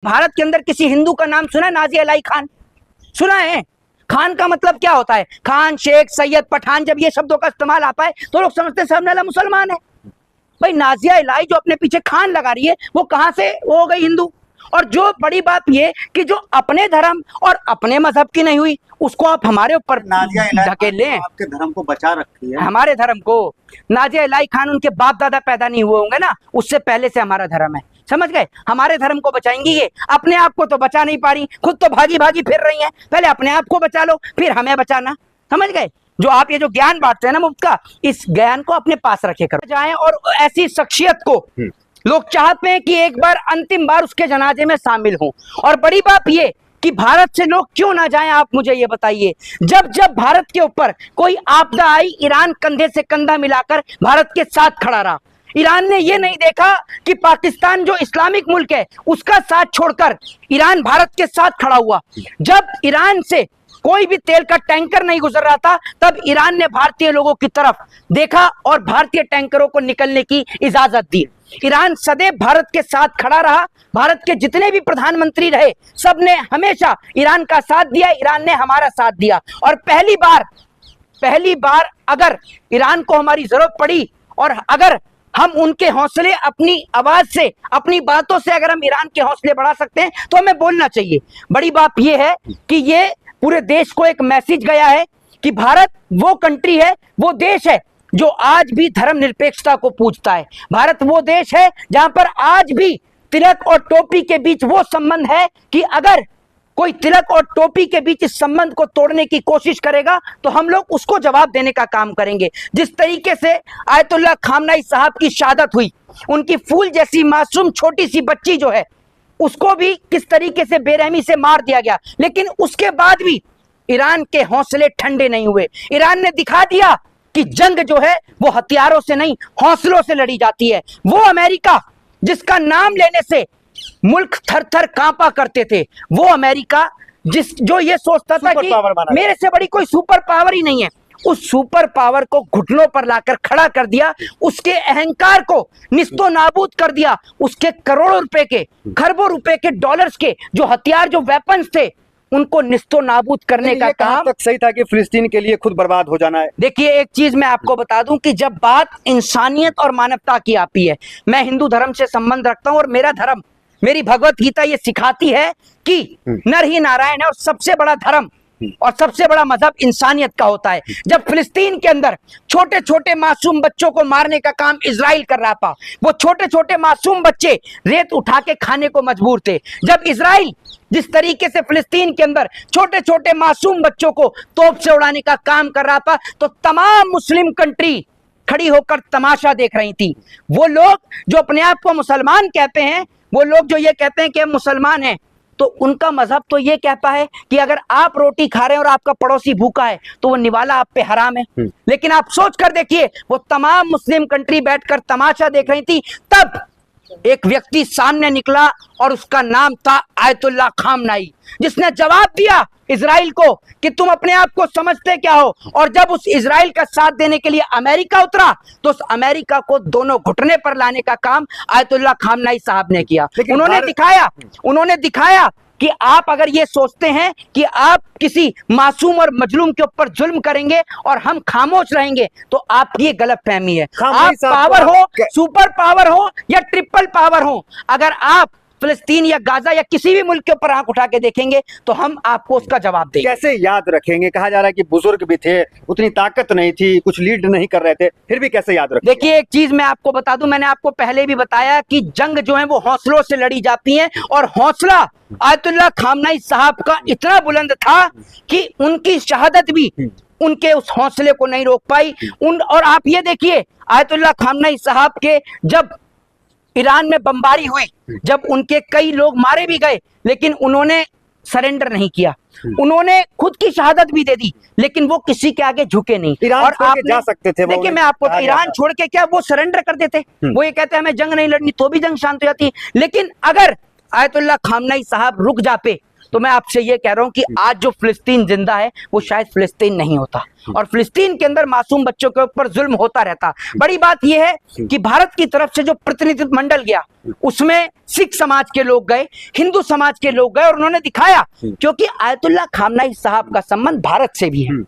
भारत के अंदर किसी हिंदू का नाम सुना है? नाजिया इलाही खान सुना है? खान का मतलब क्या होता है? खान, शेख, सैयद, पठान, जब ये शब्दों का इस्तेमाल आता है तो लोग समझते हैं सामने वाला मुसलमान है। भाई नाजिया इलाही जो अपने पीछे खान लगा रही है वो कहां से वो हो गई हिंदू? और जो बड़ी बात ये कि जो अपने धर्म और अपने मजहब की नहीं हुई उसको आप हमारे ऊपर धकेल लें। आपके धर्म को बचा रखी है, हमारे धर्म को। नाजिया इलाही खान उनके बाप दादा पैदा नहीं हुए होंगे ना, उससे पहले से हमारा धर्म है, समझ गए? हमारे धर्म को बचाएंगी ये, अपने आप को तो बचा नहीं पा रही, खुद तो भागी भागी फिर रही हैं। पहले अपने आप को बचा लो फिर हमें बचाना, समझ गए? जो आप ये जो ज्ञान बांटते हैं ना मुफ्त का, इस ज्ञान को अपने पास रखे करो जाए। और ऐसी शख्सियत को लोग चाहते हैं कि एक बार अंतिम बार उसके जनाजे में शामिल हों। और बड़ी बात ये कि भारत से लोग क्यों ना जाएं, आप मुझे ये बताइए। जब जब भारत के ऊपर कोई आपदा आई, ईरान कंधे से कंधा मिलाकर भारत के साथ खड़ा रहा। ईरान ने ये नहीं देखा कि पाकिस्तान जो इस्लामिक मुल्क है उसका साथ छोड़कर ईरान भारत के साथ खड़ा हुआ। जब ईरान से कोई भी तेल का टैंकर नहीं गुजर रहा था तब ईरान ने भारतीय लोगों की तरफ देखा और भारतीय टैंकरों को निकलने की इजाजत दी। ईरान सदैव भारत के साथ खड़ा रहा। भारत के जितने भी प्रधानमंत्री रहे सबने हमेशा ईरान का साथ दिया, ईरान ने हमारा साथ दिया। और पहली बार अगर ईरान को हमारी जरूरत पड़ी और अगर हम उनके हौसले अपनी आवाज से, अपनी बातों से अगर हम ईरान के हौसले बढ़ा सकते हैं तो हमें बोलना चाहिए। बड़ी बात यह है कि ये पूरे देश को एक मैसेज गया है कि भारत वो कंट्री है, वो देश है जो आज भी धर्मनिरपेक्षता को पूजता है। भारत वो देश है जहां पर आज भी तिलक और टोपी के बीच वो संबंध है कि अगर कोई तिलक और टोपी के बीच इस संबंध को तोड़ने की कोशिश करेगा तो हम लोग उसको जवाब देने का काम करेंगे। जिस तरीके से आयतुल्लाह खामनाई साहब की शहादत हुई, उनकी फूल जैसी मासूम छोटी सी बच्ची जो है उसको भी किस तरीके से बेरहमी से मार दिया गया, लेकिन उसके बाद भी ईरान के हौसले ठंडे नहीं हुए। ईरान ने दिखा दिया कि जंग जो है वो हथियारों से नहीं हौसलों से लड़ी जाती है। वो अमेरिका जिसका नाम लेने से मुल्क थर थर कांपा करते थे, वो अमेरिका जो ये सोचता था कि मेरे से बड़ी कोई सुपर पावर ही नहीं है, उस सुपर पावर को घुटनों पर लाकर खड़ा कर दिया, उसके अहंकार को निस्तो नाबूद कर दिया। उसके करोड़ों रुपए के, खरबों रुपए के, डॉलर्स के जो हथियार, जो वेपन्स थे, उनको निस्तो नाबूद करने का काम तक सही था कि फिलिस्तीन के लिए खुद बर्बाद हो जाना है। देखिए एक चीज मैं आपको बता दूं कि जब बात इंसानियत और मानवता की आती है, मैं हिंदू धर्म से संबंध रखता हूं और मेरा धर्म, मेरी भगवत गीता ये सिखाती है कि नर ही नारायण है और सबसे बड़ा धर्म और सबसे बड़ा मजहब इंसानियत का होता है। जब फिलिस्तीन के अंदर छोटे छोटे मासूम बच्चों को मारने का काम इजराइल कर रहा था, वो छोटे छोटे मासूम बच्चे रेत उठा के खाने को मजबूर थे। जब इजराइल जिस तरीके से फिलिस्तीन के अंदर छोटे छोटे मासूम बच्चों को तोप से उड़ाने का काम कर रहा था तो तमाम मुस्लिम कंट्री खड़ी होकर तमाशा देख रही थी। वो लोग जो अपने आप को मुसलमान कहते हैं, वो लोग जो ये कहते हैं कि हम मुसलमान हैं, तो उनका मजहब तो ये कहता है कि अगर आप रोटी खा रहे हैं और आपका पड़ोसी भूखा है तो वो निवाला आप पे हराम है। लेकिन आप सोच कर देखिए, वो तमाम मुस्लिम कंट्री बैठकर तमाशा देख रही थी, तब एक व्यक्ति सामने निकला और उसका नाम था आयतुल्लाह खामनाई, जिसने जवाब दिया इजराइल को कि तुम अपने आप को समझते क्या हो। और जब उस इजराइल का साथ देने के लिए अमेरिका उतरा तो उस अमेरिका को दोनों घुटने पर लाने का काम आयतुल्लाह खामनाई साहब ने किया। उन्होंने दिखाया कि आप अगर ये सोचते हैं कि आप किसी मासूम और मजलूम के ऊपर जुल्म करेंगे और हम खामोश रहेंगे तो आपकी ये गलत फहमी है। आप पावर हो, सुपर पावर हो या ट्रिपल पावर हो, अगर आप फिलिस्तीन या गाजा या किसी भी मुल्क के ऊपर आंख उठा के देखेंगे तो हम आपको उसका जवाब देंगे। कैसे याद रखेंगे? कहा जा रहा है कि बुजुर्ग भी थे, उतनी ताकत नहीं थी, कुछ लीड नहीं कर रहे थे, फिर भी कैसे याद रखेंगे? देखिए एक चीज मैं आपको बता दूं, मैंने आपको पहले भी बताया कि जंग जो है वो हौसलों से लड़ी जाती है और हौसला आयतुल्लाह खामनाई साहब का इतना बुलंद था कि उनकी शहादत भी उनके उस हौसले को नहीं रोक पाई। और आप ये देखिए, आयतुल्लाह खामनाई साहब के जब ईरान में बमबारी हुई, जब उनके कई लोग मारे भी गए, लेकिन उन्होंने सरेंडर नहीं किया, उन्होंने खुद की शहादत भी दे दी, लेकिन वो किसी के आगे झुके नहीं। और आप जा सकते थे। देखिए मैं आपको, ईरान छोड़ के क्या वो सरेंडर कर देते? वो ये कहते हैं हमें जंग नहीं लड़नी तो भी जंग शांत हो जाती। लेकिन अगर आयतुल्लाह खामनाई साहब रुक जाते तो मैं आपसे ये कह रहा हूं कि आज जो फिलिस्तीन जिंदा है वो शायद फिलिस्तीन नहीं होता, और फिलिस्तीन के अंदर मासूम बच्चों के ऊपर जुल्म होता रहता। बड़ी बात यह है कि भारत की तरफ से जो प्रतिनिधित्व मंडल गया उसमें सिख समाज के लोग गए, हिंदू समाज के लोग गए, और उन्होंने दिखाया, क्योंकि आयतुल्लाह खामनाई साहब का संबंध भारत से भी है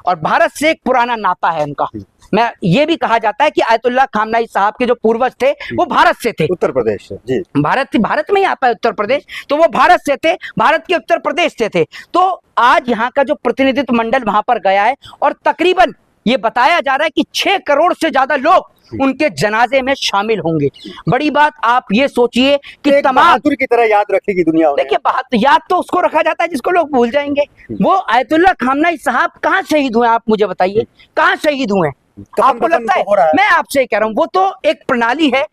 और भारत से एक पुराना नाता है उनका। मैं ये भी कहा जाता है कि आयतुल्लाह खामनाई साहब के जो पूर्वज थे वो भारत से थे, उत्तर प्रदेश से, जी। भारत में ही आता है उत्तर प्रदेश, तो वो भारत से थे, भारत के उत्तर प्रदेश से थे। तो आज यहाँ का जो प्रतिनिधित्व मंडल वहां पर गया है और तकरीबन ये बताया जा रहा है कि 6 करोड़ से ज्यादा लोग उनके जनाजे में शामिल होंगे। बड़ी बात आप ये सोचिए कि एक तमाम बहादुर की तरह याद रखेगी दुनिया उन्हें। देखिए बहादुर याद तो उसको रखा जाता है जिसको लोग भूल जाएंगे। वो आयतुल्लाह खामनाई साहब कहाँ शहीद हुए, आप मुझे बताइए, कहाँ शहीद हुए? आपको लगता है? मैं आपसे कह रहा हूं वो तो एक प्रणाली है